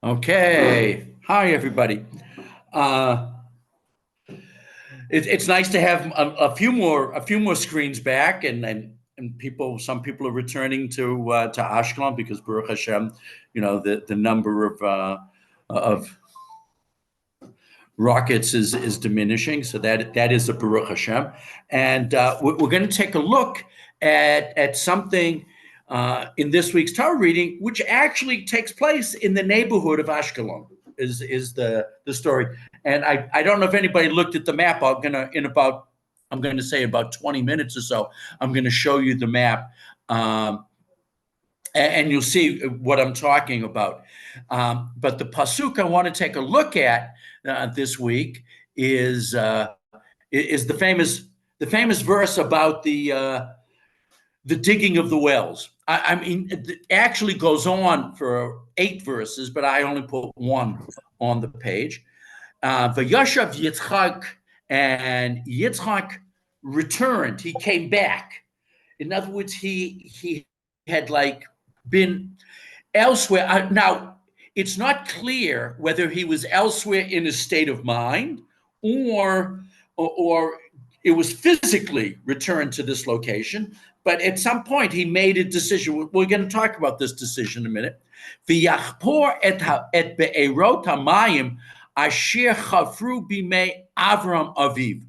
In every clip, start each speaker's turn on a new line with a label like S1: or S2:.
S1: Okay. Hi, everybody. Uh, it's nice to have a few more screens back, and some people are returning to Ashkelon because Baruch Hashem, the number of rockets is diminishing, so that is a Baruch Hashem, and we're going to take a look at something in this week's Torah reading, which actually takes place in the neighborhood of Ashkelon. Is the story, and I don't know if anybody looked at the map. I'm going to say about 20 minutes or so. I'm going to show you the map. And you'll see what I'm talking about. But the pasuk I want to take a look at this week is the famous verse about the digging of the wells. I mean, it actually goes on for 8 verses, but I only put one on the page. Vayashav Yitzchak, and Yitzchak returned. He came back. In other words, he had been elsewhere. Now, it's not clear whether he was elsewhere in his state of mind or it was physically returned to this location. But at some point, he made a decision. We're going to talk about this decision in a minute. V'yachpor et be'erot hamayim asher chavru bimei Avram aviv.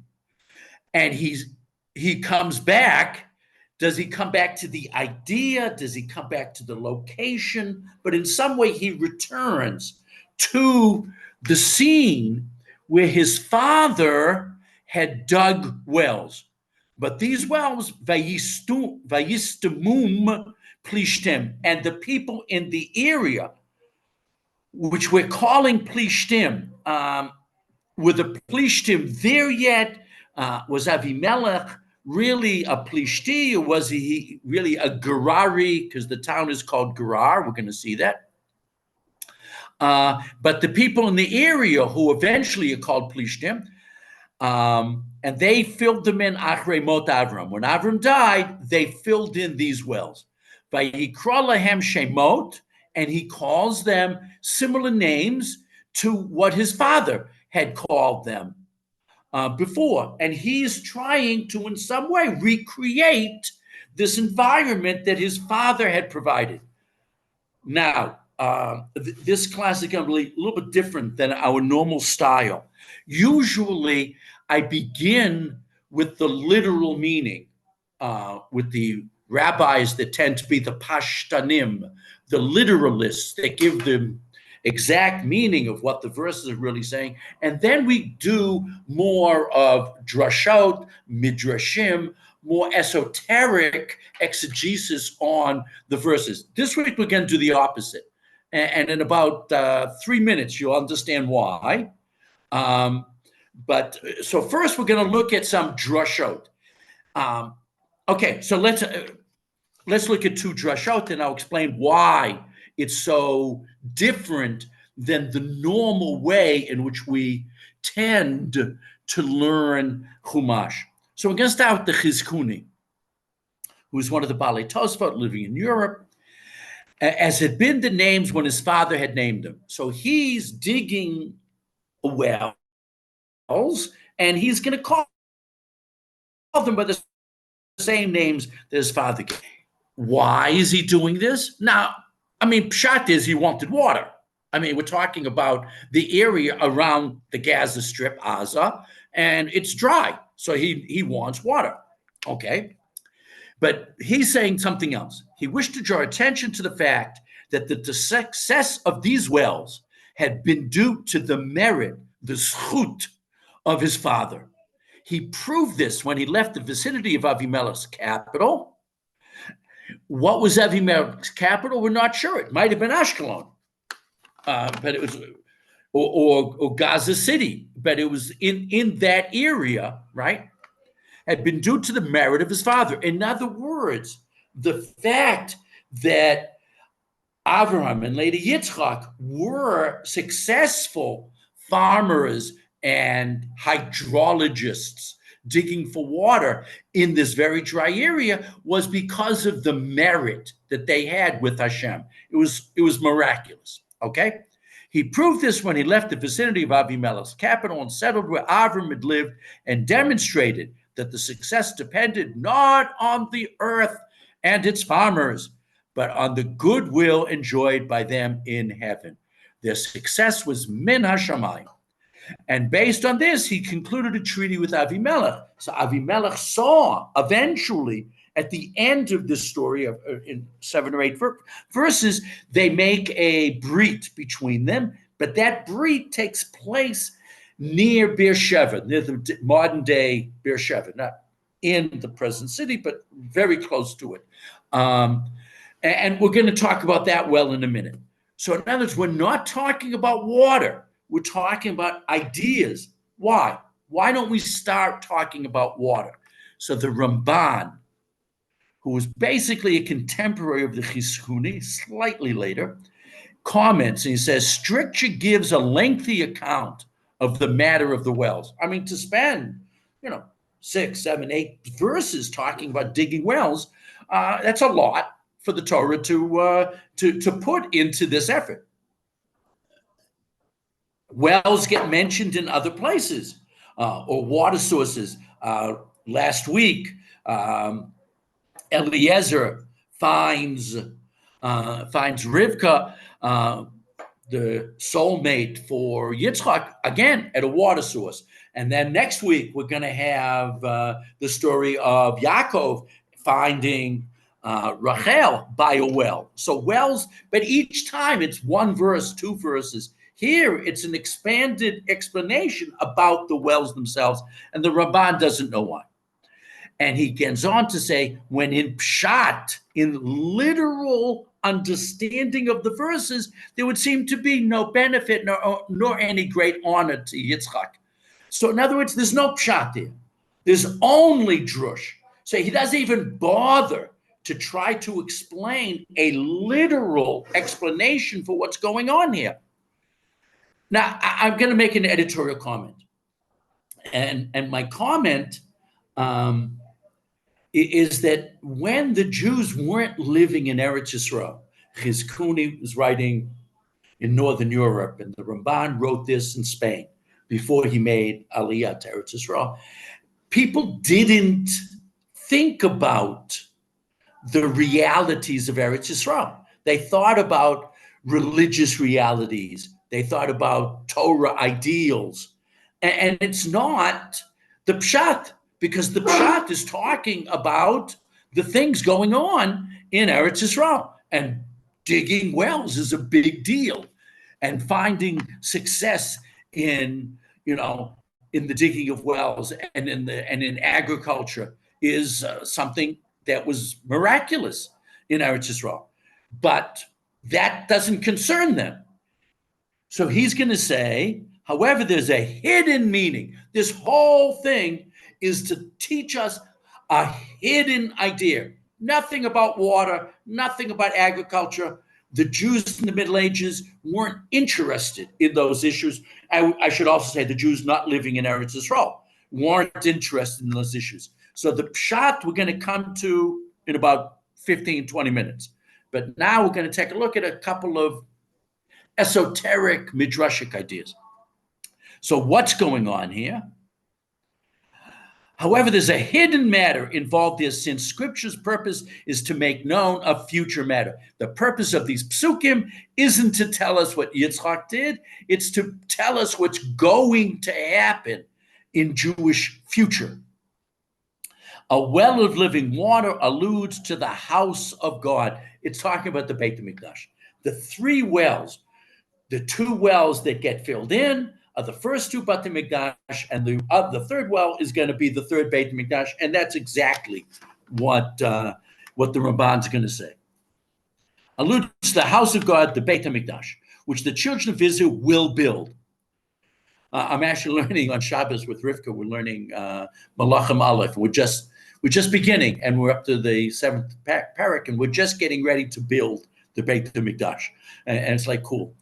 S1: And he comes back. Does he come back to the idea? Does he come back to the location? But in some way, he returns to the scene where his father had dug wells. But these wells, vayistamum plishtim, and the people in the area, which we're calling plishtim, were the plishtim there yet? Was Avimelech really a Plishti, or was he really a Gerari? Because the town is called Gerar. We're going to see that. But the people in the area who eventually are called Plishtim, and they filled them in Achrei Mot Avram. When Avram died, they filled in these wells. Vayikra lahem shemot, and he calls them similar names to what his father had called them before. And he's trying to, in some way, recreate this environment that his father had provided. Now, this class is going to be a little bit different than our normal style. Usually, I begin with the literal meaning, with the rabbis that tend to be the pashtanim, the literalists that give them exact meaning of what the verses are really saying. And then we do more of drashot, midrashim, more esoteric exegesis on the verses. This week, we're going to do the opposite. And in about 3 minutes, you'll understand why. So first, we're going to look at some drashot. Okay, so let's look at 2 drashot, and I'll explain why it's so different than the normal way in which we tend to learn Chumash. So we're going to start with the Chizkuni, who is one of the Balei Tosfot living in Europe, as had been the names when his father had named them. So he's digging wells, and he's going to call them by the same names that his father gave. Why is he doing this? Now, I mean, pshat is he wanted water. I mean, we're talking about the area around the Gaza Strip, Gaza, and it's dry. So he wants water. Okay. But he's saying something else. He wished to draw attention to the fact that the success of these wells had been due to the merit, the zchut of his father. He proved this when he left the vicinity of Avimelech's capital. What was Avimelech's capital? We're not sure. It might have been Ashkelon, but it was, or Gaza City, but it was in that area, right? Had been due to the merit of his father. In other words, the fact that Avraham and later Yitzchak were successful farmers and hydrologists digging for water in this very dry area was because of the merit that they had with Hashem. It was miraculous, okay? He proved this when he left the vicinity of Avimelech's capital and settled where Avram had lived, and demonstrated that the success depended not on the earth and its farmers, but on the goodwill enjoyed by them in heaven. Their success was min hashamayim. And based on this, he concluded a treaty with Avimelech. So Avimelech saw eventually at the end of this story, in 7 or 8 verses, they make a brit between them, but that brit takes place near Beersheba, near the modern day Beersheba, not in the present city, but very close to it. And we're going to talk about that well in a minute. So in other words, we're not talking about water. We're talking about ideas. Why? Why don't we start talking about water? So the Ramban, who was basically a contemporary of the Chizkuni, slightly later, comments, and he says, Scripture gives a lengthy account of the matter of the wells. I mean, to spend, 6, 7, 8 verses talking about digging wells, that's a lot for the Torah to put into this effort. Wells get mentioned in other places, or water sources. Last week, Eliezer finds Rivka, the soulmate for Yitzchak, again at a water source. And then next week, we're going to have the story of Yaakov finding Rachel by a well. So wells, but each time it's 1 verse, 2 verses. Here, it's an expanded explanation about the wells themselves, and the Ramban doesn't know why. And he goes on to say, when in pshat, in literal understanding of the verses, there would seem to be no benefit nor any great honor to Yitzchak. So in other words, there's no pshat there. There's only drush. So he doesn't even bother to try to explain a literal explanation for what's going on here. Now, I'm going to make an editorial comment. And my comment is that when the Jews weren't living in Eretz Yisrael, Chizkuni was writing in Northern Europe, and the Ramban wrote this in Spain before he made Aliyah to Eretz Yisrael. People didn't think about the realities of Eretz Yisrael. They thought about religious realities. They thought about Torah ideals. And it's not the pshat, because the pshat is talking about the things going on in Eretz Yisrael. And digging wells is a big deal. And finding success in the digging of wells and in agriculture is something that was miraculous in Eretz Yisrael. But that doesn't concern them. So he's going to say, however, there's a hidden meaning. This whole thing is to teach us a hidden idea. Nothing about water, nothing about agriculture. The Jews in the Middle Ages weren't interested in those issues. I should also say the Jews not living in Eretz Yisrael weren't interested in those issues. So the pshat we're going to come to in about 15, 20 minutes. But now we're going to take a look at a couple of esoteric midrashic ideas. So what's going on here? However, there's a hidden matter involved here, since Scripture's purpose is to make known a future matter. The purpose of these psukim isn't to tell us what Yitzchak did, it's to tell us what's going to happen in Jewish future. A well of living water alludes to the house of God. It's talking about the Beit HaMikdash. The 3 wells, the 2 wells that get filled in are the first 2 Beit HaMikdash, and the third well is going to be the 3rd Beit HaMikdash, and that's exactly what the Ramban's going to say. Alludes to the house of God, the Beit HaMikdash, which the children of Israel will build. I'm actually learning on Shabbos with Rivka. We're learning Malachim Aleph. We're just beginning, and we're up to the 7th parak, and we're just getting ready to build the Beit HaMikdash, and it's like cool.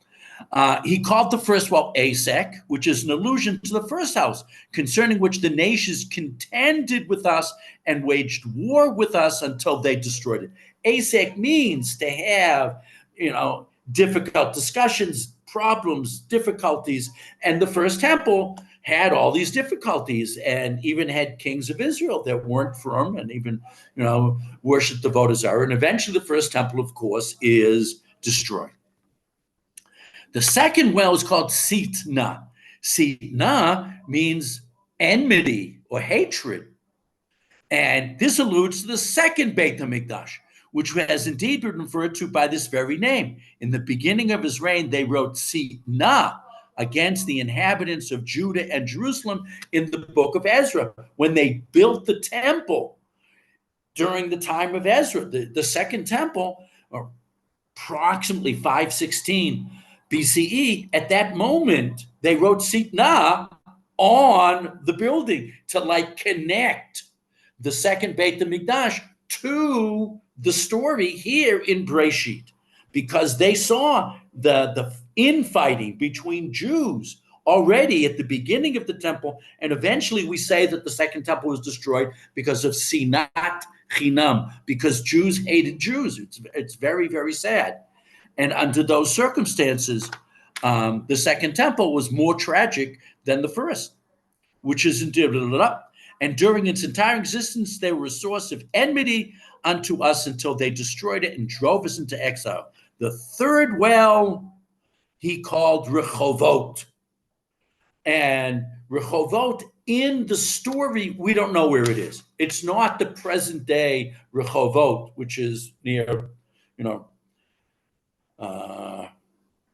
S1: He called the first well Asek, which is an allusion to the first house, concerning which the nations contended with us and waged war with us until they destroyed it. Asek means to have, difficult discussions, problems, difficulties, and the first temple had all these difficulties and even had kings of Israel that weren't firm and even, worshiped the Vodazara. And eventually the first temple, of course, is destroyed. The second well is called Sitna. Sitna means enmity or hatred. And this alludes to the second Beit HaMikdash, which has indeed been referred to by this very name. In the beginning of his reign, they wrote Sitna against the inhabitants of Judah and Jerusalem in the book of Ezra. When they built the temple during the time of Ezra, the second temple, approximately 516 BCE, at that moment, they wrote Sitna on the building to connect the second Beit HaMikdash to the story here in Breshit, because they saw the infighting between Jews already at the beginning of the temple, and eventually we say that the second temple was destroyed because of Sinat Chinam, because Jews hated Jews. It's very, very sad. And under those circumstances, the second temple was more tragic than the first, which is and during its entire existence, they were a source of enmity unto us until they destroyed it and drove us into exile. The third well he called Rechovot. And Rechovot, in the story, we don't know where it is. It's not the present day Rechovot, which is near, Rishon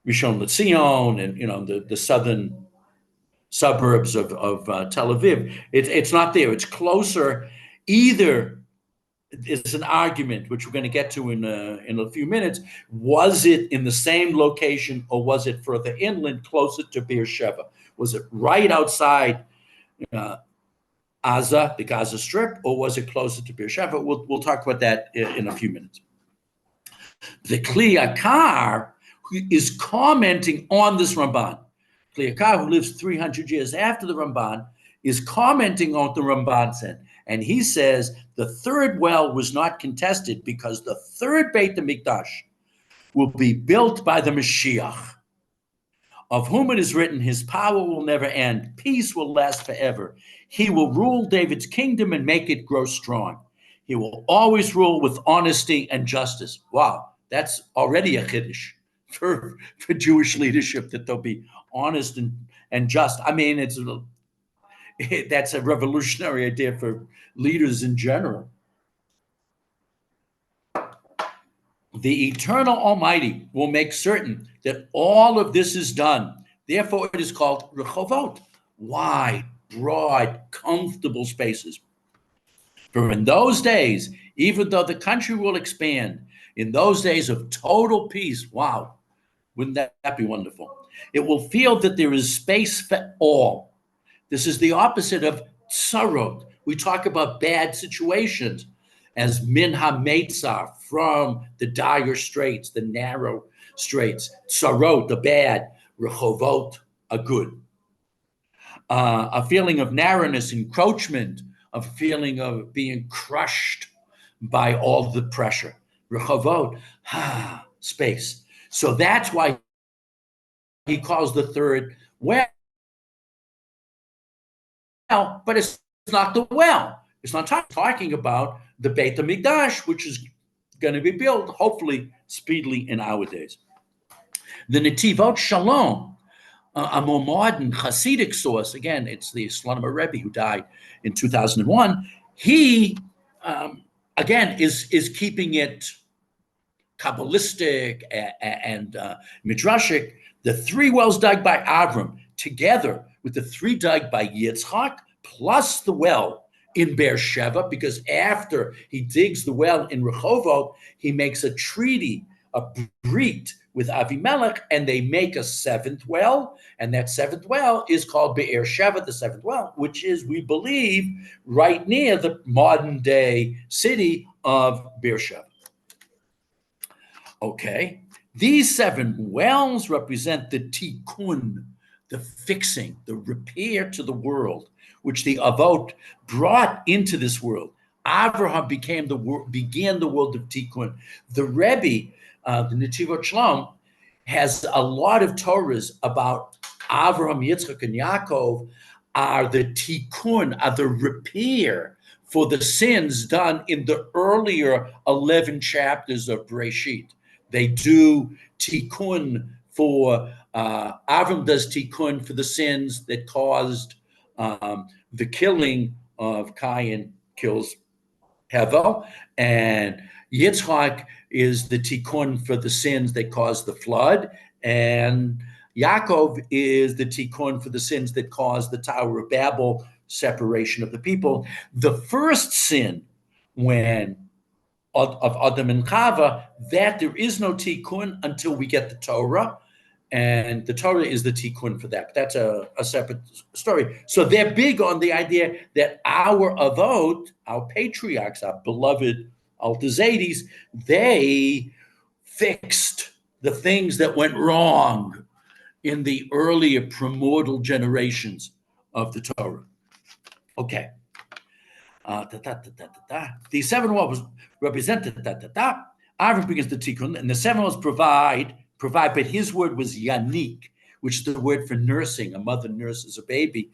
S1: LeZion and, the southern suburbs of Tel Aviv. It's not there. It's closer. Either it's an argument, which we're going to get to in a few minutes. Was it in the same location, or was it further inland, closer to Beersheba? Was it right outside Gaza, the Gaza Strip, or was it closer to Beersheba? We'll talk about that in a few minutes. The Kli Yakar is commenting on this Ramban. Kli Yakar, who lives 300 years after the Ramban, is commenting on the Ramban said. And he says the third well was not contested because the third Beit HaMikdash will be built by the Mashiach, of whom it is written, his power will never end, peace will last forever. He will rule David's kingdom and make it grow strong. He will always rule with honesty and justice. Wow, that's already a chiddush for Jewish leadership, that they'll be honest and just. I mean, that's a revolutionary idea for leaders in general. The eternal Almighty will make certain that all of this is done. Therefore, it is called Rechovot, wide, broad, comfortable spaces. For in those days, even though the country will expand, in those days of total peace, wow, wouldn't that be wonderful? It will feel that there is space for all. This is the opposite of tzarot. We talk about bad situations as min ha-meitzar, from the dire straits, the narrow straits. Tzarot, the bad. Rechovot, a good. A feeling of narrowness, encroachment, a feeling of being crushed by all the pressure. Rechovot, space. So that's why he calls the third well. But it's not the well. It's not talking about the Beit HaMikdash, which is going to be built, hopefully, speedily in our days. The Netivot Shalom, a more modern Hasidic source, again, it's the Slonimer Rebbe who died in 2001. He, again, is keeping it Kabbalistic and Midrashic. The three wells dug by Avram, together with the three dug by Yitzchak, plus the well in Beersheba, because after he digs the well in Rechovot, he makes a treaty, a brit with Avimelech, and they make a seventh well, and that seventh well is called Beersheba, the seventh well, which is, we believe, right near the modern day city of Beersheba. Okay, these seven wells represent the tikkun, the fixing, the repair to the world, which the Avot brought into this world. Avraham began the world of tikkun. The Rebbe, the Netivot Shalom, has a lot of Torahs about Avraham, Yitzchak, and Yaakov are the tikkun, are the repair for the sins done in the earlier 11 chapters of Breshit. They do tikkun for, Avram does tikkun for the sins that caused the killing of Cain, kills Hevel, and Yitzchak is the tikkun for the sins that caused the flood, and Yaakov is the tikkun for the sins that caused the Tower of Babel, separation of the people. The first sin, when of Adam and Chava, that there is no tikkun until we get the Torah, and the Torah is the tikkun for that. But that's a separate story. So they're big on the idea that our avot, our patriarchs, our beloved Altazades, they fixed the things that went wrong in the earlier primordial generations of the Torah. Okay. The seven laws represented Avram begins the tikkun, and the seven laws provide, but his word was yanik, which is the word for nursing. A mother nurses a baby,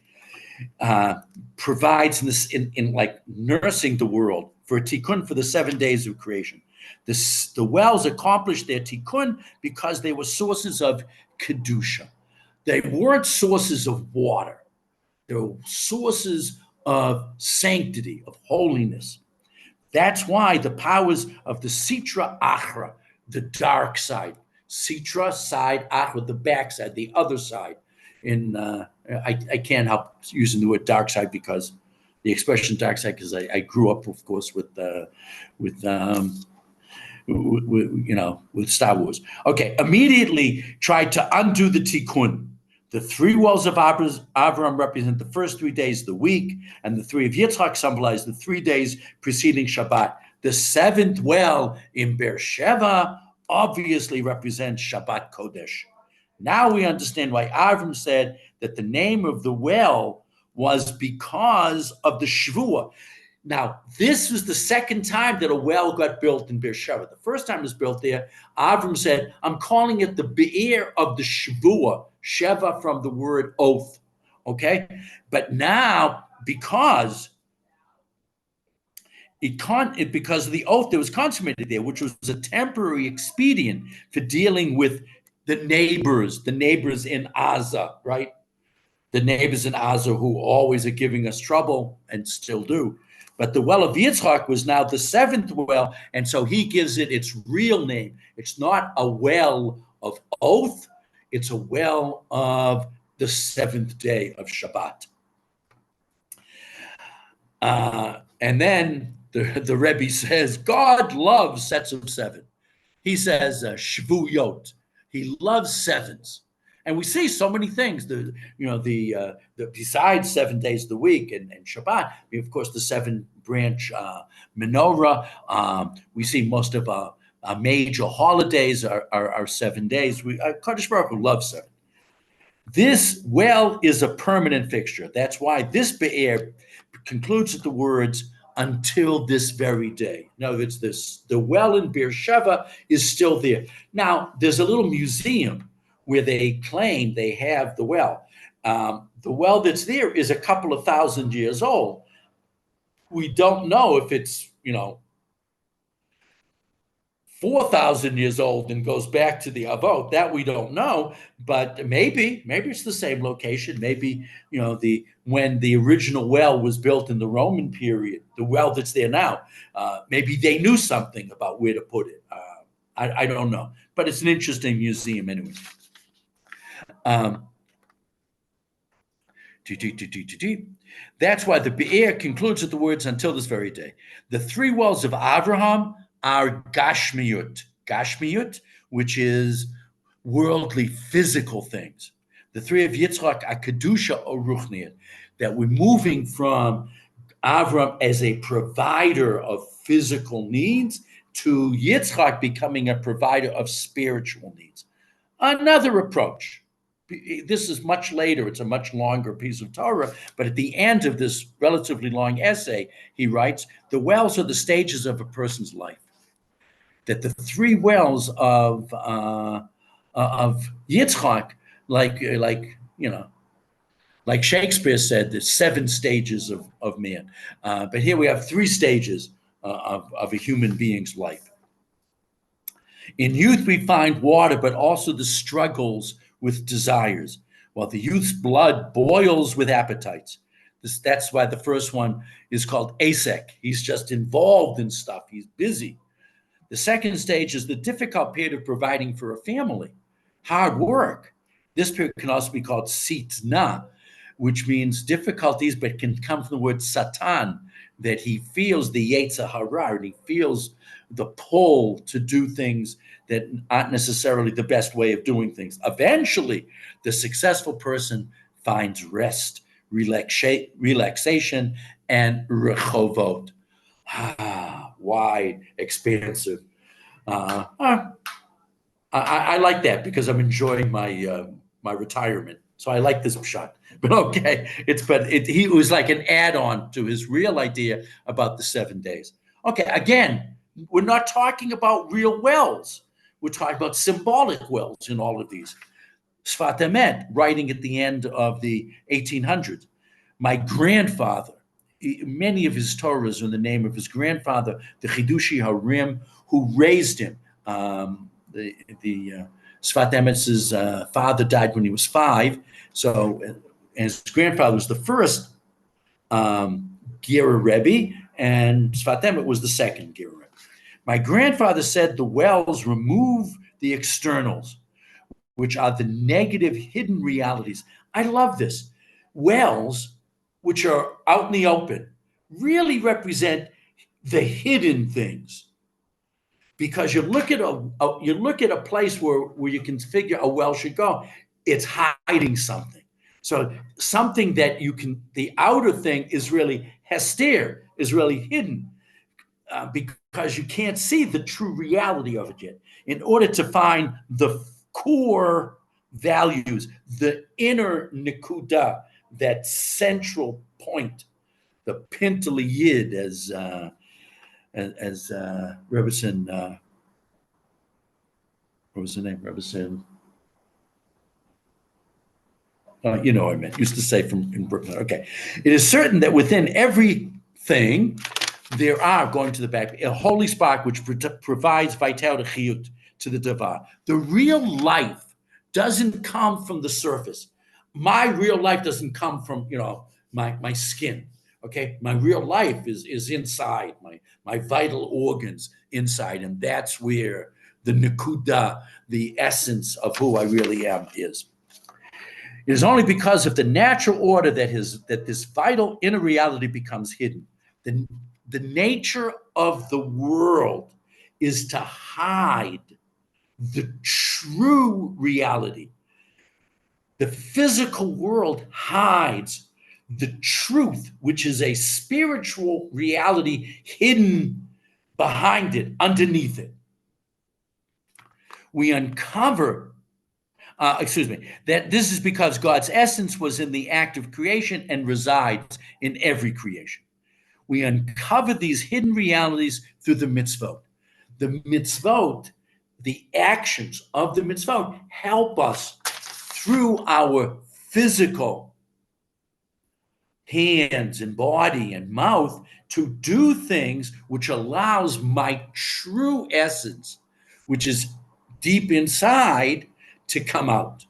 S1: provides in this in like nursing the world for a tikkun for the 7 days of creation. The wells accomplished their tikkun because they were sources of kedusha. They weren't sources of water. They were sources of sanctity, of holiness. That's why the powers of the Sitra Achra, the dark side, Sitra side, Achra, the back side, the other side. I can't help using the word dark side because the expression dark side, because I grew up, of course, with Star Wars. Okay, immediately tried to undo the tikkun. The three wells of Avram represent the first 3 days of the week, and the three of Yitzchak symbolize the 3 days preceding Shabbat. The seventh well in Beersheba obviously represents Shabbat Kodesh. Now we understand why Avram said that the name of the well was because of the Shvuah. Now, this was the second time that a well got built in Beersheba. The first time it was built there, Avram said, I'm calling it the Be'er of the Shvuah, Sheva from the word oath, okay? But now, because of the oath that was consummated there, which was a temporary expedient for dealing with the neighbors in Gaza, right? The neighbors in Gaza who always are giving us trouble and still do. But the well of Yitzchak was now the seventh well, and so he gives it its real name. It's not a well of oath, it's a well of the seventh day of Shabbat. And then the Rebbe says, God loves sets of seven. He says, Shvuyot. He loves sevens. And we see so many things, besides 7 days of the week and Shabbat, of course, the seven branch menorah. We see most of our major holidays are 7 days. Kadosh Baruch Hu loves seven. This well is a permanent fixture. That's why this Be'er concludes with the words, until this very day. In other words, the well in Beersheba is still there. Now, there's a little museum where they claim they have the well. The well that's there is a couple of thousand years old. We don't know if it's, 4,000 years old and goes back to the Avot. That we don't know, but maybe it's the same location. Maybe, when the original well was built in the Roman period, the well that's there now, maybe they knew something about where to put it. I don't know, but it's an interesting museum anyway. That's why the Be'er concludes with the words, until this very day. The three wells of Abraham are Gashmiyut, which is worldly, physical things. The three of Yitzchak are Kedusha or Ruchniut, that we're moving from Avram as a provider of physical needs to Yitzchak becoming a provider of spiritual needs. Another approach. This is much later. It's a much longer piece of Torah. But at the end of this relatively long essay, he writes, the wells are the stages of a person's life. That the three wells of of Yitzchak, like like Shakespeare said, there's 7 stages of man. But here we have 3 stages of a human being's life. In youth, we find water, but also the struggles with desires, while the youth's blood boils with appetites. That's why the first one is called Asek. He's just involved in stuff. He's busy. The second stage is the difficult period of providing for a family, hard work. This period can also be called sitna, which means difficulties, but can come from the word satan, that he feels the yetzer hara, and he feels the pull to do things that aren't necessarily the best way of doing things. Eventually, the successful person finds rest, relaxation, and rechovot. Wide, expansive. I like that because I'm enjoying my retirement. So I like this shot. But okay, he was like an add-on to his real idea about the 7 days. Okay, again, we're not talking about real wells. We're talking about symbolic wells in all of these. Sfat Emet, writing at the end of the 1800s. My grandfather, many of his Torahs are in the name of his grandfather, the Chidushi Harim, who raised him. The Sfat Emet's father died when he was 5, so his grandfather was the first Gira Rebbe, and Sfat Emet was the second Gira Rebbe. My grandfather said the wells remove the externals, which are the negative hidden realities. I love this. Wells, which are out in the open, really represent the hidden things. Because you look at a place where you can figure a well should go, it's hiding something. So something that the outer thing is really hester, is really hidden, because you can't see the true reality of it yet. In order to find the core values, the inner nekuda, that central point, the pintele yid, as Rebbetzin, what was the name? Rebbetzin. You know what I meant. Used to say in Brooklyn. Okay, it is certain that within everything there are, going to the back, a holy spark which provides vitality to the davar. The real life doesn't come from the surface. My real life doesn't come from my skin. Okay, my real life is inside, my vital organs inside, and that's where the nekuda, the essence of who I really am, is. It is only because of the natural order that this vital inner reality becomes hidden. The nature of the world is to hide the true reality. The physical world hides the truth, which is a spiritual reality hidden behind it, underneath it. We uncover, that this is because God's essence was in the act of creation and resides in every creation. We uncover these hidden realities through the mitzvot. The mitzvot, the actions of the mitzvot, help us through our physical hands and body and mouth to do things which allows my true essence, which is deep inside, to come out.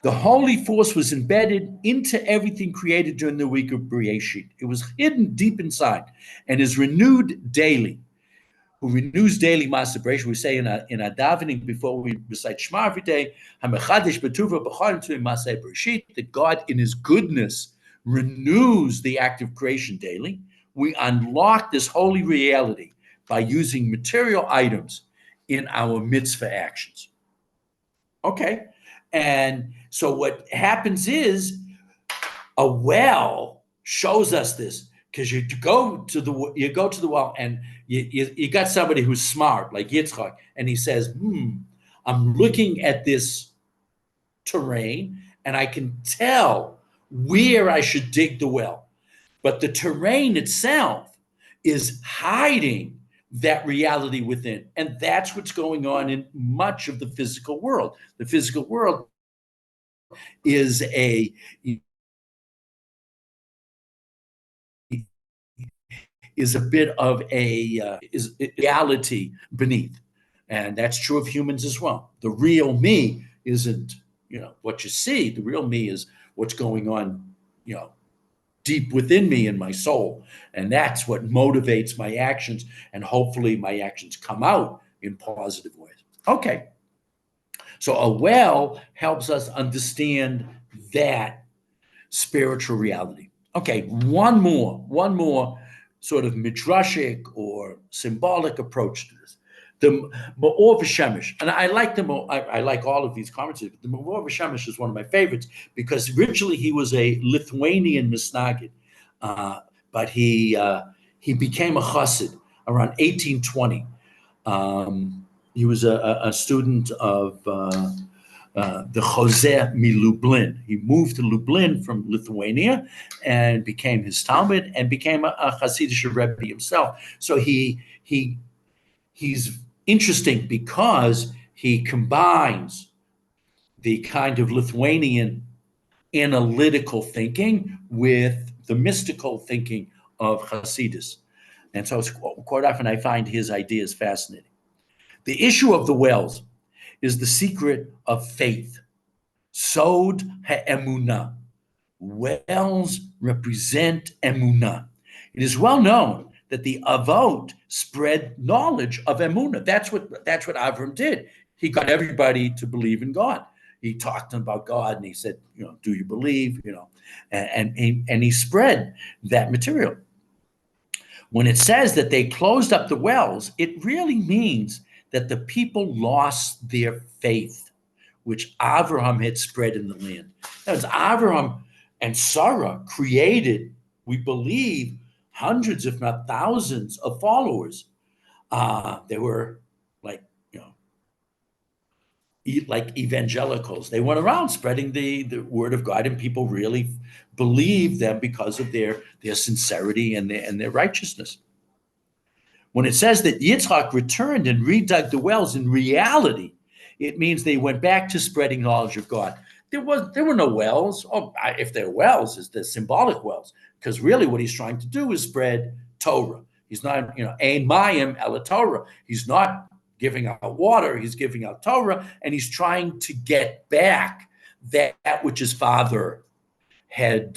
S1: The holy force was embedded into everything created during the week of Bereshit. It was hidden deep inside and is renewed daily. Who renews daily Maaseh Bereshit. We say in our davening before we recite Shema every day, HaMechadesh B'Tuva B'Cholim Tzui Maaseh Bereshit, that God in his goodness renews the act of creation daily. We unlock this holy reality by using material items in our mitzvah actions. Okay, and so what happens is a well shows us this, because you go to the well and you got somebody who's smart like Yitzchak, and he says, I'm looking at this terrain and I can tell where I should dig the well, but the terrain itself is hiding that reality within. And that's what's going on in much of the physical world. The physical world is a bit of a reality beneath. And that's true of humans as well. The real me isn't, what you see. The real me is what's going on, deep within me in my soul. And that's what motivates my actions. And hopefully my actions come out in positive ways. Okay. So a well helps us understand that spiritual reality. Okay, one more sort of midrashic or symbolic approach to this. The Ma'or V'Shemesh, and I like I like all of these commentaries, but the Ma'or V'Shemesh is one of my favorites because originally he was a Lithuanian Misnagid, but he became a chassid around 1820. He was a student of the Jose Lublin. He moved to Lublin from Lithuania and became his Talmud and became a Hasidic Rebbe himself. So he's interesting because he combines the kind of Lithuanian analytical thinking with the mystical thinking of Hasidus. And so it's quite often I find his ideas fascinating. The issue of the wells is the secret of faith. Sod ha'emunah. Wells represent emunah. It is well known that the Avot spread knowledge of emunah. That's what Avram did. He got everybody to believe in God. He talked to them about God and he said, do you believe? And he spread that material. When it says that they closed up the wells, it really means that the people lost their faith, which Abraham had spread in the land. That was Abraham and Sarah created, we believe, hundreds, if not thousands, of followers. They were like evangelicals. They went around spreading the word of God, and people really believed them because of their sincerity and their righteousness. When it says that Yitzchak returned and redug the wells, in reality, it means they went back to spreading knowledge of God. There were no wells. If there were wells, it's the symbolic wells, because really what he's trying to do is spread Torah. He's not, ein mayim ela Torah. He's not giving out water. He's giving out Torah, and he's trying to get back that which his father had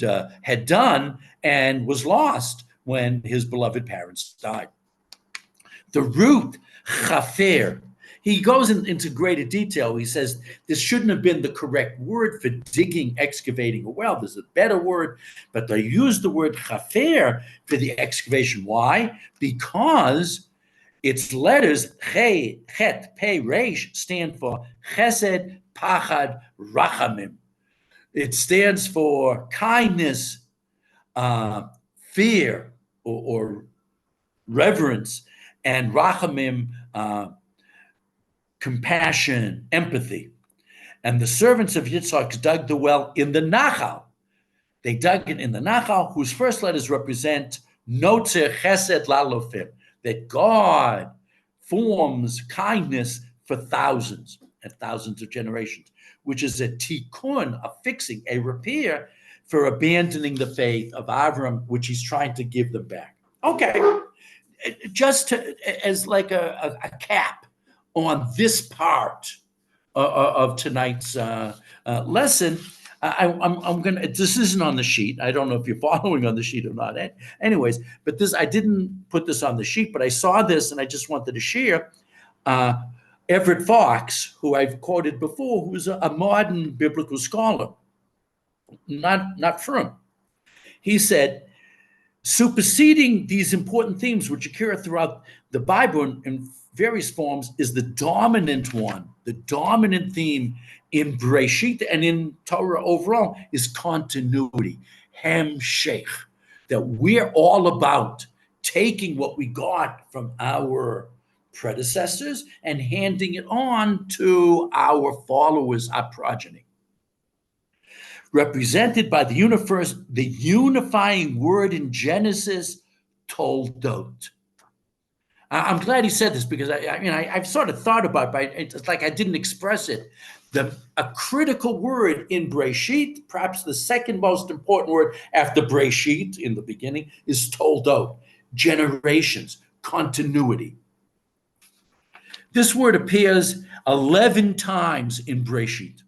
S1: done and was lost when his beloved parents died. The root chafer, he goes into greater detail. He says this shouldn't have been the correct word for digging, excavating a well. There's a better word, but they use the word chafer for the excavation. Why? Because its letters Che, Chet, Pei, Reish stand for Chesed, Pachad, Rachamim. It stands for kindness, fear, or reverence, and Rachamim, compassion, empathy. And the servants of Yitzchak dug the well in the Nachal. They dug it in the Nachal, whose first letters represent Notzer Chesed Lalofim, that God forms kindness for thousands and thousands of generations, which is a tikkun, a fixing, a repair for abandoning the faith of Avram, which he's trying to give them back. Okay, just as like a cap on this part of tonight's lesson, I'm gonna. This isn't on the sheet. I don't know if you're following on the sheet or not. Anyways, but I didn't put this on the sheet, but I saw this and I just wanted to share. Everett Fox, who I've quoted before, who's a modern biblical scholar, not firm. He said, superseding these important themes which occur throughout the Bible in various forms is the dominant one. The dominant theme in Bereshit and in Torah overall is continuity, hemshech, that we're all about taking what we got from our predecessors and handing it on to our followers, our progeny. Represented by the unifying word in Genesis, Toldot. I'm glad he said this because I've sort of thought about it, but it's like I didn't express it. A critical word in Breshit, perhaps the second most important word after Breshit in the beginning, is Toldot, generations, continuity. This word appears 11 times in Breshit,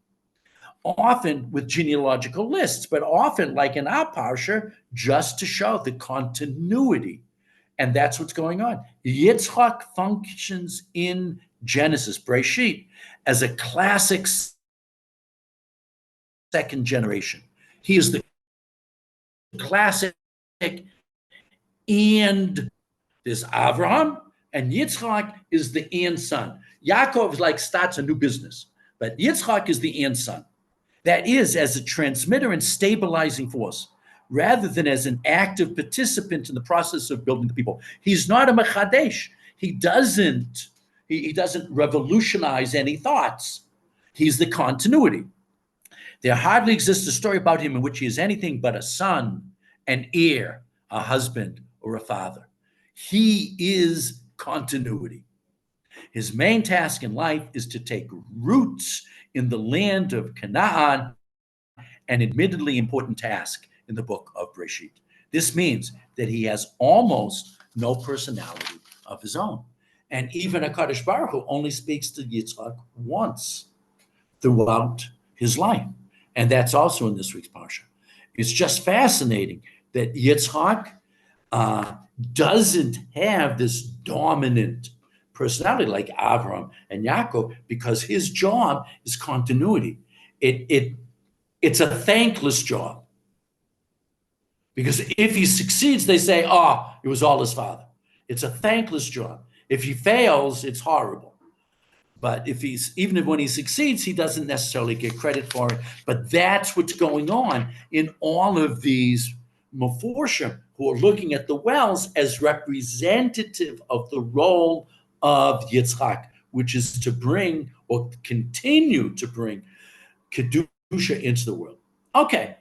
S1: often with genealogical lists, but often, like in our parsha, just to show the continuity. And that's what's going on. Yitzchak functions in Genesis, Breshit, as a classic second generation. He is the classic, and there's Avraham, and Yitzchak is the and son. Yaakov starts a new business, but Yitzchak is the and son. That is, as a transmitter and stabilizing force, rather than as an active participant in the process of building the people. He's not a mechadesh. He doesn't revolutionize any thoughts. He's the continuity. There hardly exists a story about him in which he is anything but a son, an heir, a husband, or a father. He is continuity. His main task in life is to take roots in the land of Canaan, an admittedly important task in the book of Breshit. This means that he has almost no personality of his own. And even HaKadosh Baruch Hu only speaks to Yitzchak once throughout his life. And that's also in this week's Parsha. It's just fascinating that Yitzchak doesn't have this dominant personality like Avram and Yaakov, because his job is continuity. It's a thankless job. Because if he succeeds, they say, oh, it was all his father. It's a thankless job. If he fails, it's horrible. But even when he succeeds, he doesn't necessarily get credit for it. But that's what's going on in all of these Meforshim who are looking at the wells as representative of the role of Yitzchak, which is to bring or continue to bring Kedusha into the world. Okay,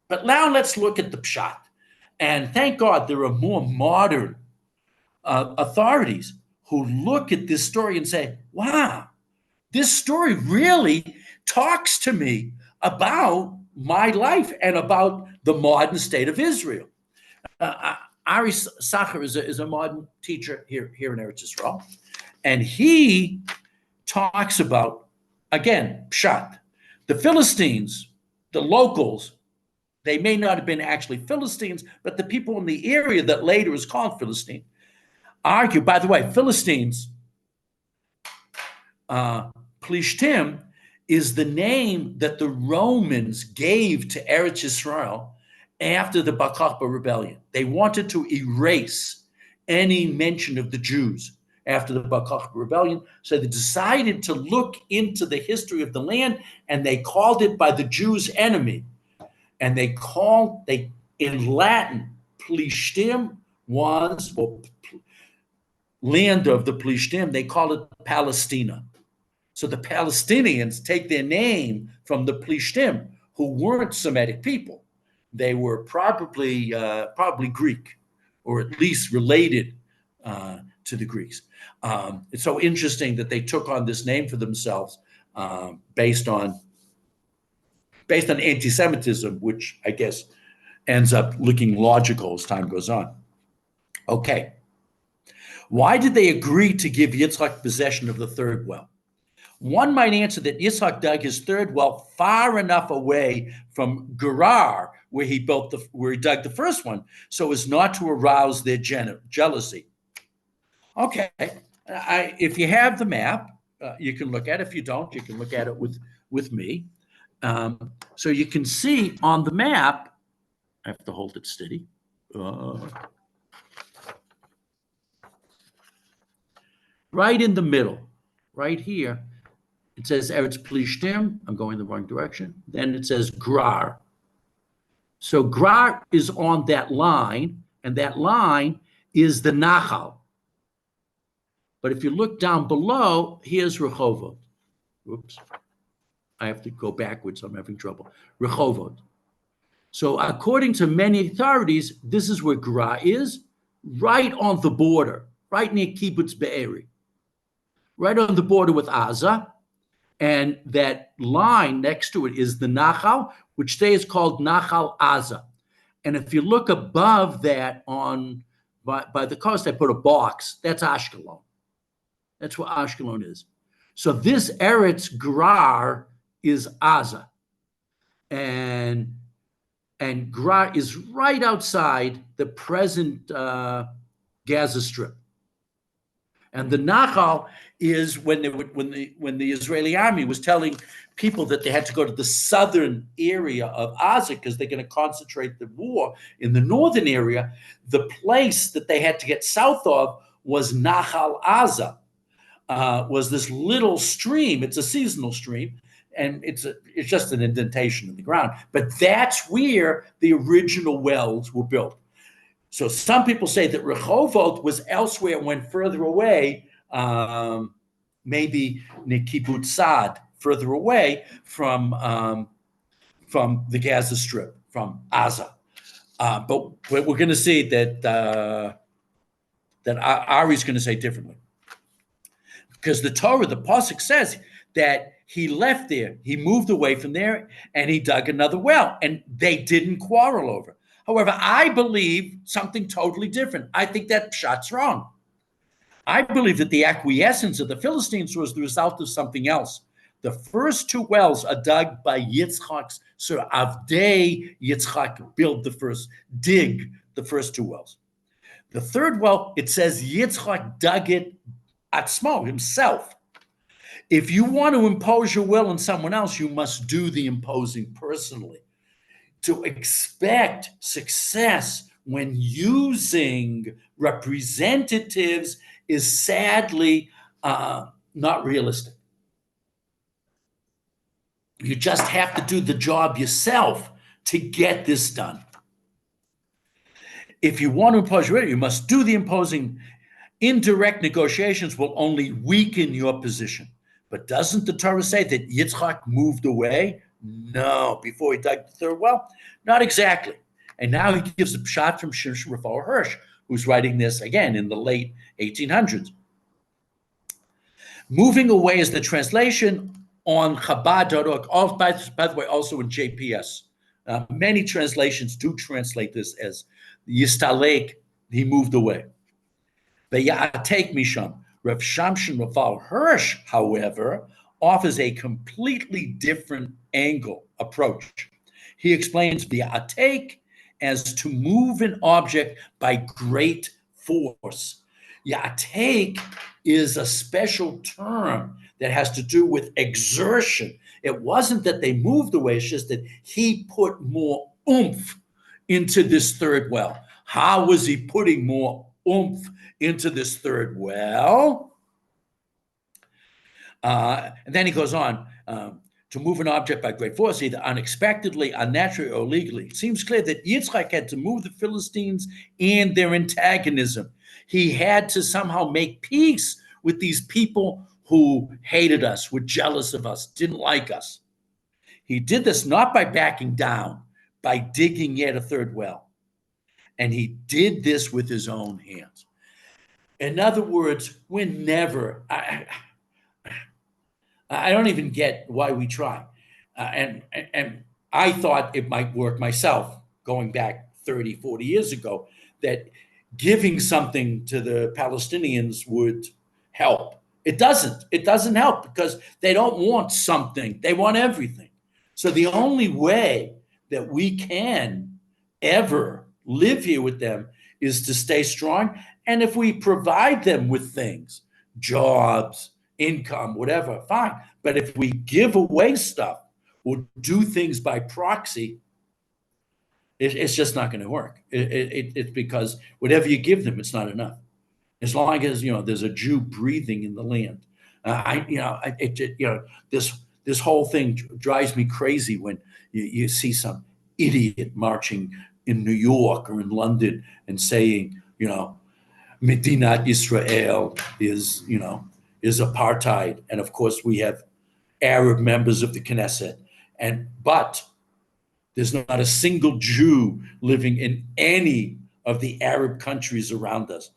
S1: but now let's look at the Pshat. And thank God there are more modern authorities who look at this story and say, wow, this story really talks to me about my life and about the modern state of Israel. Ari Sacher is a modern teacher here in Eretz Yisrael, and he talks about, again, Pshat. The Philistines, the locals, they may not have been actually Philistines, but the people in the area that later is called Philistine argue. By the way, Philistines, Plishtim, is the name that the Romans gave to Eretz Yisrael after the Bar Kokhba rebellion. They wanted to erase any mention of the Jews after the Bar Kokhba rebellion, so they decided to look into the history of the land, and they called it by the Jews' enemy. And in Latin, Plishtim was, or land of the Plishtim, they call it Palestina. So the Palestinians take their name from the Plishtim, who weren't Semitic people. They were probably Greek, or at least related to the Greeks. It's so interesting that they took on this name for themselves based on anti-Semitism, which I guess ends up looking logical as time goes on. Okay. Why did they agree to give Yitzchak possession of the third well? One might answer that Yitzchak dug his third well far enough away from Gerar, where he dug the first one, so as not to arouse their jealousy. Okay, if you have the map, you can look at it. If you don't, you can look at it with me. So you can see on the map, I have to hold it steady. Right in the middle, right here, it says Eretz Plishtim. I'm going the wrong direction. Then it says Grar. So Grar is on that line, and that line is the Nachal. But if you look down below, here's Rehovot. Whoops. I have to go backwards. I'm having trouble. Rehovot. So according to many authorities, this is where Grar is, right on the border right near Kibbutz Be'eri, right on the border with Gaza. And that line next to it is the Nachal, which today is called Nachal Gaza. And if you look above that by the coast, I put a box. That's Ashkelon. That's what Ashkelon is. So this Eretz Gerar is Gaza. And Gerar is right outside the present Gaza Strip. And the Nachal is when the Israeli army was telling people that they had to go to the southern area of Gaza because they're going to concentrate the war in the northern area. The place that they had to get south of was Nachal Gaza, was this little stream. It's a seasonal stream, and it's just an indentation in the ground. But that's where the original wells were built. So some people say that Rehovot was elsewhere, went further away, maybe near Kibbutz Sad, further away from the Gaza Strip, from Gaza. But we're going to see that Ari's going to say differently. Because the Torah, the Pasuk says that he left there, he moved away from there, and he dug another well, and they didn't quarrel over it. However, I believe something totally different. I think that shot's wrong. I believe that the acquiescence of the Philistines was the result of something else. The first two wells are dug by Yitzchak's, so Avdei Yitzchak dig the first two wells. The third well, it says Yitzchak dug it atzmo, himself. If you want to impose your will on someone else, you must do the imposing personally. To expect success when using representatives is sadly not realistic. You just have to do the job yourself to get this done. If you want to impose your will, you must do the imposing. Indirect negotiations will only weaken your position. But doesn't the Torah say that Yitzchak moved away? No, before he dug the third well? Not exactly. And now he gives a shot from Shimshon Raphael Hirsch, who's writing this again in the late 1800s. Moving away is the translation on Chabad.org, by the way, also in JPS. Many translations do translate this as Yistalek, he moved away. Ve'ya'atek misham. Rav Shamshon Raphael Hirsch, however, offers a completely different approach. He explains Ve'ya'atek as to move an object by great force. Ya'atek is a special term that has to do with exertion. It wasn't that they moved away, it's just that he put more oomph into this third well. How was he putting more oomph into this third well? And then he goes on, to move an object by great force, either unexpectedly, unnaturally, or legally. It seems clear that Yitzchak had to move the Philistines and their antagonism. He had to somehow make peace with these people who hated us, were jealous of us, didn't like us. He did this not by backing down, by digging yet a third well. And he did this with his own hands. In other words, we're never, I don't even get why we try. And I thought it might work myself, going back 30, 40 years ago, that giving something to the Palestinians would help. It doesn't. It doesn't help because they don't want something. They want everything. So the only way that we can ever live here with them is to stay strong. And if we provide them with things, jobs, income, whatever, fine. But if we give away stuff or do things by proxy, it's just not going to work. It's because whatever you give them, it's not enough. As long as there's a Jew breathing in the land, this whole thing drives me crazy when you see some idiot marching in New York or in London and saying, Medinat Israel is apartheid, and of course we have Arab members of the Knesset, but there's not a single Jew living in any of the Arab countries around us.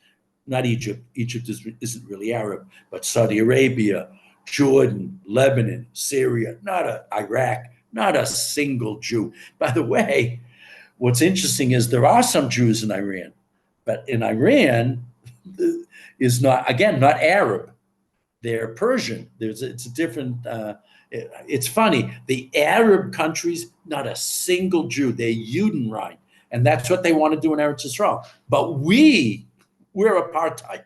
S1: not Egypt. Egypt isn't really Arab, but Saudi Arabia, Jordan, Lebanon, Syria, Iraq, not a single Jew. By the way, what's interesting is there are some Jews in Iran, but in Iran is not, again, not Arab. They're Persian. It's a different. It's funny. The Arab countries, not a single Jew. They're Judenrein, and that's what they want to do in Eretz Yisrael. But we're apartheid.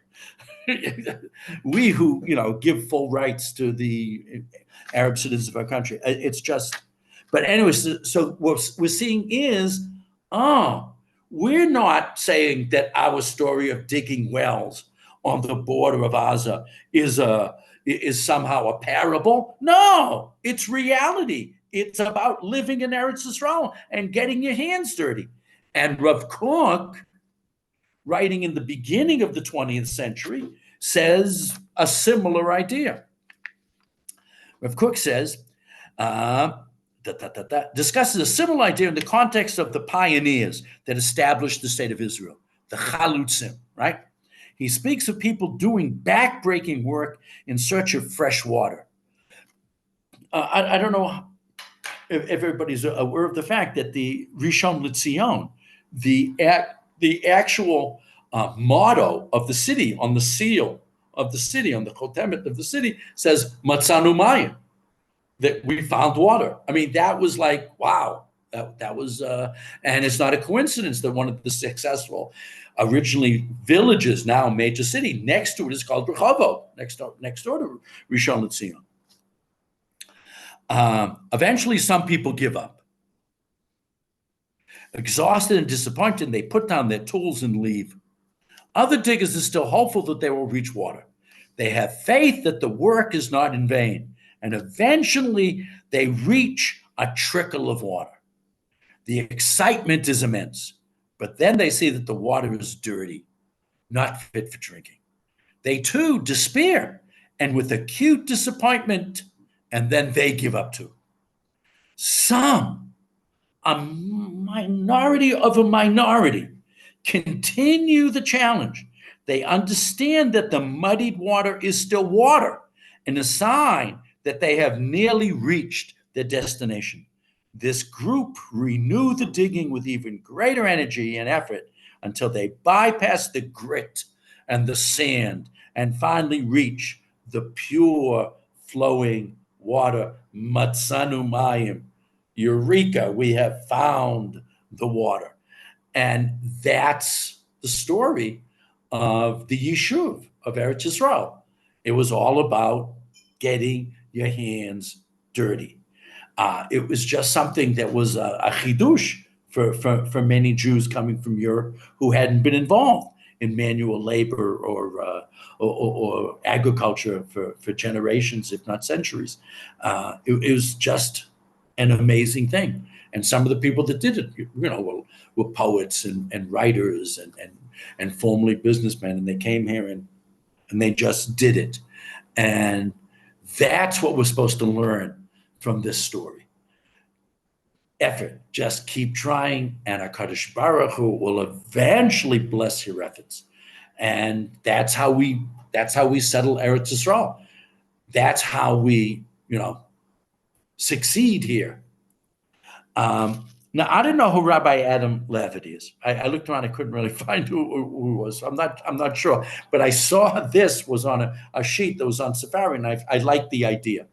S1: We who give full rights to the Arab citizens of our country. It's just. But anyways, so what we're seeing is, we're not saying that our story of digging wells on the border of Gaza is somehow a parable. No, it's reality. It's about living in Eretz Yisrael and getting your hands dirty. And Rav Kook, writing in the beginning of the 20th century, says a similar idea. Rav Kook says, discusses a similar idea in the context of the pioneers that established the state of Israel, the Chalutzim, right? He speaks of people doing backbreaking work in search of fresh water. I don't know if everybody's aware of the fact that the Rishon LeZion, the actual motto of the city, on the seal of the city, on the chotemet of the city, says Matzanu Mayim, that we found water. I mean, that was like, wow. That was, and it's not a coincidence that one of the successful, originally villages, now a major city, next to it is called Rehovot, next door to Rishon LeZion. Eventually, some people give up. Exhausted and disappointed, they put down their tools and leave. Other diggers are still hopeful that they will reach water. They have faith that the work is not in vain, and eventually they reach a trickle of water. The excitement is immense, but then they see that the water is dirty, not fit for drinking. They too despair, and with acute disappointment, and then they give up too. Some, a minority of a minority, continue the challenge. They understand that the muddied water is still water, and a sign that they have nearly reached their destination. This group renew the digging with even greater energy and effort until they bypass the grit and the sand and finally reach the pure flowing water. Matzanu Mayim. Eureka, we have found the water. And that's the story of the Yishuv of Eretz Yisrael. It was all about getting your hands dirty. It was just something that was a chidush for many Jews coming from Europe who hadn't been involved in manual labor or agriculture for generations, if not centuries. It was just an amazing thing. And some of the people that did it, were poets and writers and formerly businessmen, and they came here and they just did it. And that's what we're supposed to learn from this story. Effort, just keep trying, and HaKadosh Baruch Hu will eventually bless your efforts. And that's how we settle Eretz Yisrael. That's how we, succeed here. Now, I don't know who Rabbi Adam Levitt is. I looked around, I couldn't really find who it was. I'm not sure, but I saw this was on a sheet that was on Safari, and I liked the idea.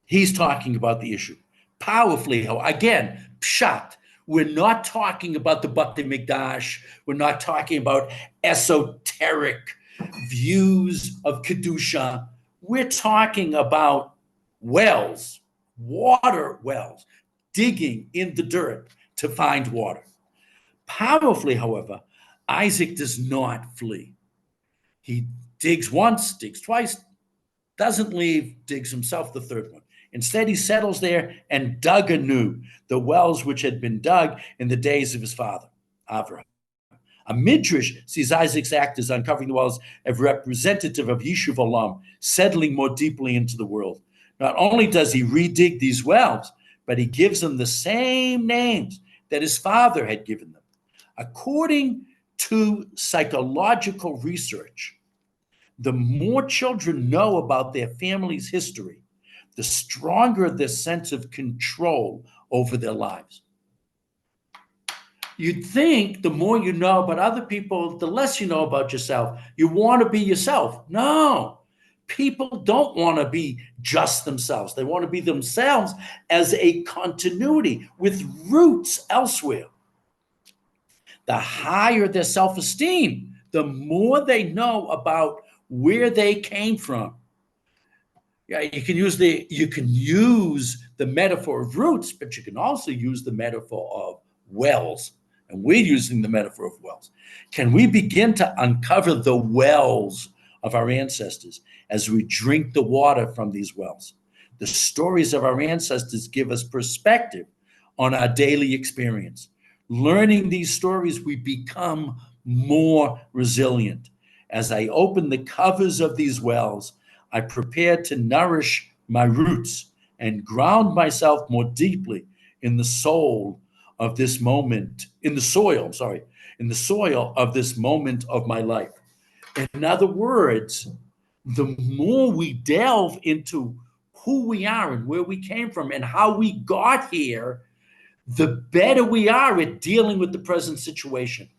S1: He's talking about the issue powerfully. Again, pshat. We're not talking about the Bate Mikdash. We're not talking about esoteric views of Kedusha. We're talking about wells, water wells, digging in the dirt to find water. Powerfully, however, Isaac does not flee. He digs once, digs twice, doesn't leave, digs himself the third one. Instead, he settles there and dug anew the wells which had been dug in the days of his father, Avraham. A midrash sees Isaac's act as uncovering the wells as representative of Yishuv Olam, settling more deeply into the world. Not only does he redig these wells, but he gives them the same names that his father had given them. According to psychological research, the more children know about their family's history, the stronger their sense of control over their lives. You'd think the more you know about other people, the less you know about yourself. You want to be yourself. No, people don't want to be just themselves. They want to be themselves as a continuity with roots elsewhere. The higher their self-esteem, the more they know about where they came from. Yeah, you can use the metaphor of roots, but you can also use the metaphor of wells. And we're using the metaphor of wells. Can we begin to uncover the wells of our ancestors as we drink the water from these wells? The stories of our ancestors give us perspective on our daily experience. Learning these stories, we become more resilient. As I open the covers of these wells, I prepare to nourish my roots and ground myself more deeply in the soil of this moment of this moment of my life. In other words, the more we delve into who we are and where we came from and how we got here, the better we are at dealing with the present situation.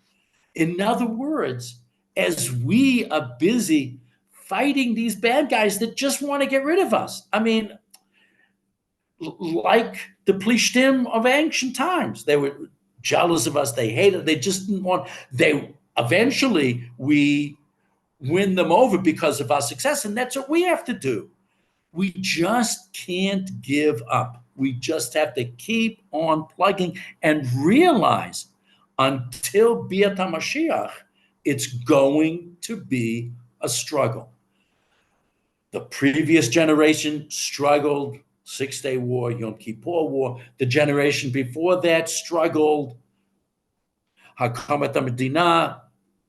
S1: In other words, as we are busy fighting these bad guys that just want to get rid of us. I mean, like the Plishtim of ancient times. They were jealous of us. They hated. They just didn't want. Eventually we win them over because of our success, and that's what we have to do. We just can't give up. We just have to keep on plugging and realize until Biat HaMashiach, it's going to be a struggle. The previous generation struggled, Six-Day War, Yom Kippur War. The generation before that struggled, Hakamat HaMedina,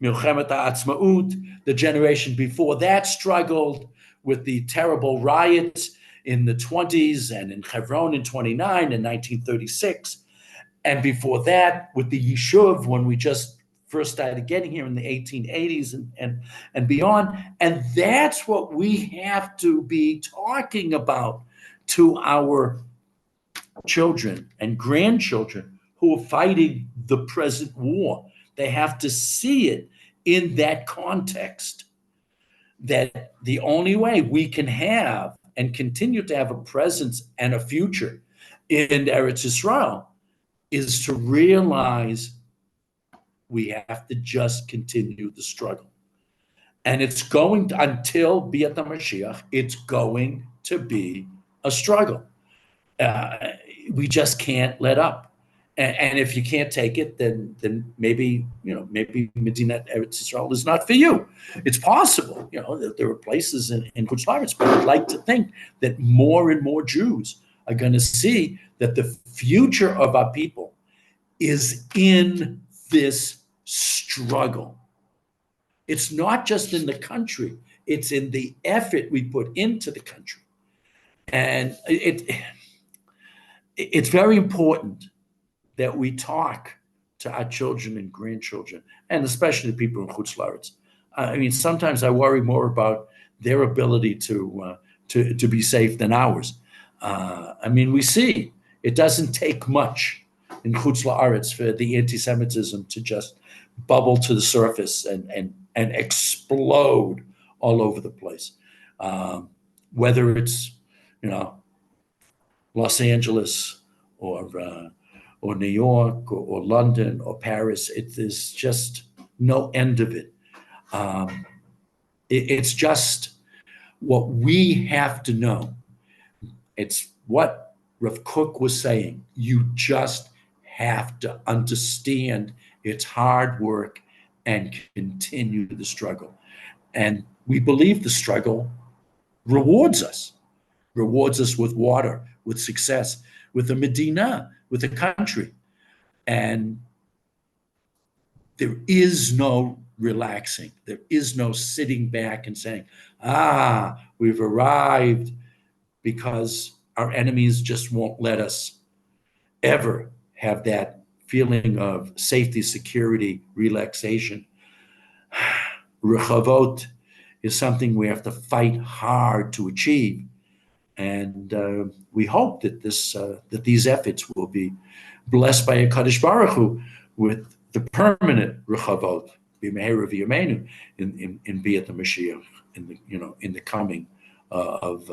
S1: Milchemet HaAtzmaut. The generation before that struggled with the terrible riots in the 20s and in Hebron in 29 and 1936. And before that, with the Yishuv, when we just first started getting here in the 1880s and beyond. And that's what we have to be talking about to our children and grandchildren who are fighting the present war. They have to see it in that context, that the only way we can have and continue to have a presence and a future in Eretz Yisrael is to realize we have to just continue the struggle. And it's going to, until Biat HaMashiach, it's going to be a struggle. We just can't let up. And if you can't take it, then maybe Medinat Eretz Yisrael is not for you. It's possible, that there are places in Chutz La'aretz, but I'd like to think that more and more Jews are going to see that the future of our people is in this struggle. It's not just in the country, it's in the effort we put into the country. And it's very important that we talk to our children and grandchildren, and especially the people in Chutz La'aretz. I mean, sometimes I worry more about their ability to be safe than ours. I mean, we see it doesn't take much in Chutz La'aretz for the anti-Semitism to just bubble to the surface and explode all over the place. Whether it's, Los Angeles or New York or London or Paris, there's just no end of it. It's just what we have to know. It's what Rav Kook was saying. You just have to understand it's hard work and continue the struggle. And we believe the struggle rewards us with water, with success, with a Medina, with a country. And there is no relaxing. There is no sitting back and saying, we've arrived, because our enemies just won't let us ever have that feeling of safety, security, relaxation. Rechavot is something we have to fight hard to achieve. And we hope that that these efforts will be blessed by a Kadosh Baruch Hu with the permanent Rechavot, B'meher v'yameinu, in Biyat Mashiach, in the coming of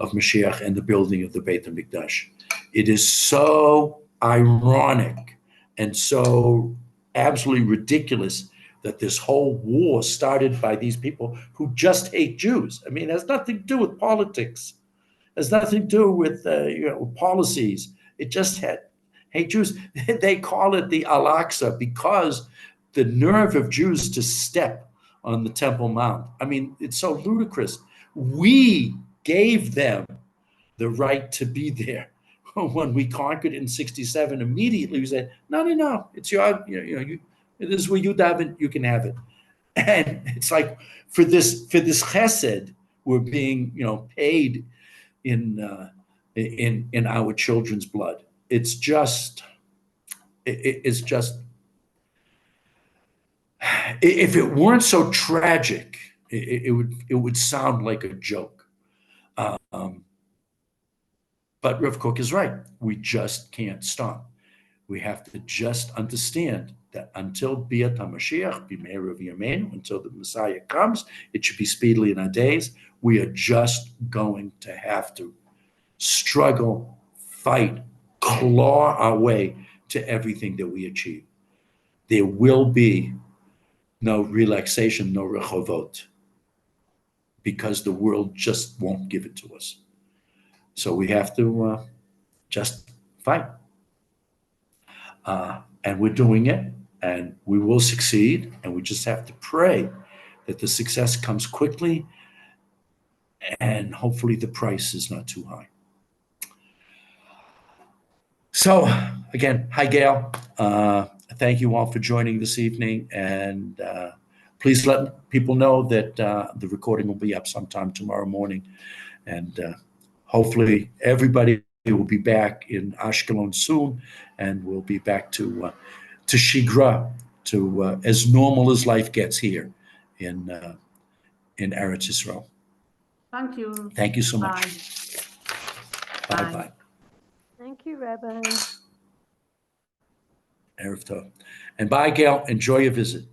S1: Mashiach and the building of the Beit HaMikdash. It is so ironic and so absolutely ridiculous that this whole war started by these people who just hate Jews. I mean, it has nothing to do with politics. It has nothing to do with policies. It just hate Jews. They call it the Al-Aqsa because the nerve of Jews to step on the Temple Mount. I mean, it's so ludicrous. We gave them the right to be there. When we conquered in '67, immediately we said, no, it's your, this is where you daven, you can have it. And it's like for this chesed, we're being paid in our children's blood. It's just if it weren't so tragic, it would sound like a joke. But Rav Kook is right. We just can't stop. We have to just understand that until Biyat HaMashiach, B'meher v'yameinu, until the Messiah comes, it should be speedily in our days, we are just going to have to struggle, fight, claw our way to everything that we achieve. There will be no relaxation, no rechovot, because the world just won't give it to us. So we have to just fight. And we're doing it, and we will succeed, and we just have to pray that the success comes quickly, and hopefully the price is not too high. So again, hi Gail. Thank you all for joining this evening, and please let people know that the recording will be up sometime tomorrow morning, and hopefully everybody will be back in Ashkelon soon, and we'll be back to Shigra, to as normal as life gets here in Eretz Yisrael.
S2: Thank you.
S1: Thank you so much. Bye.
S3: Thank you, Rabbi.
S1: Erev Tov. And bye, Gail. Enjoy your visit.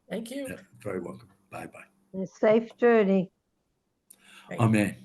S4: Thank you.
S1: Yeah, very welcome. Bye.
S3: And a safe journey.
S1: Amen.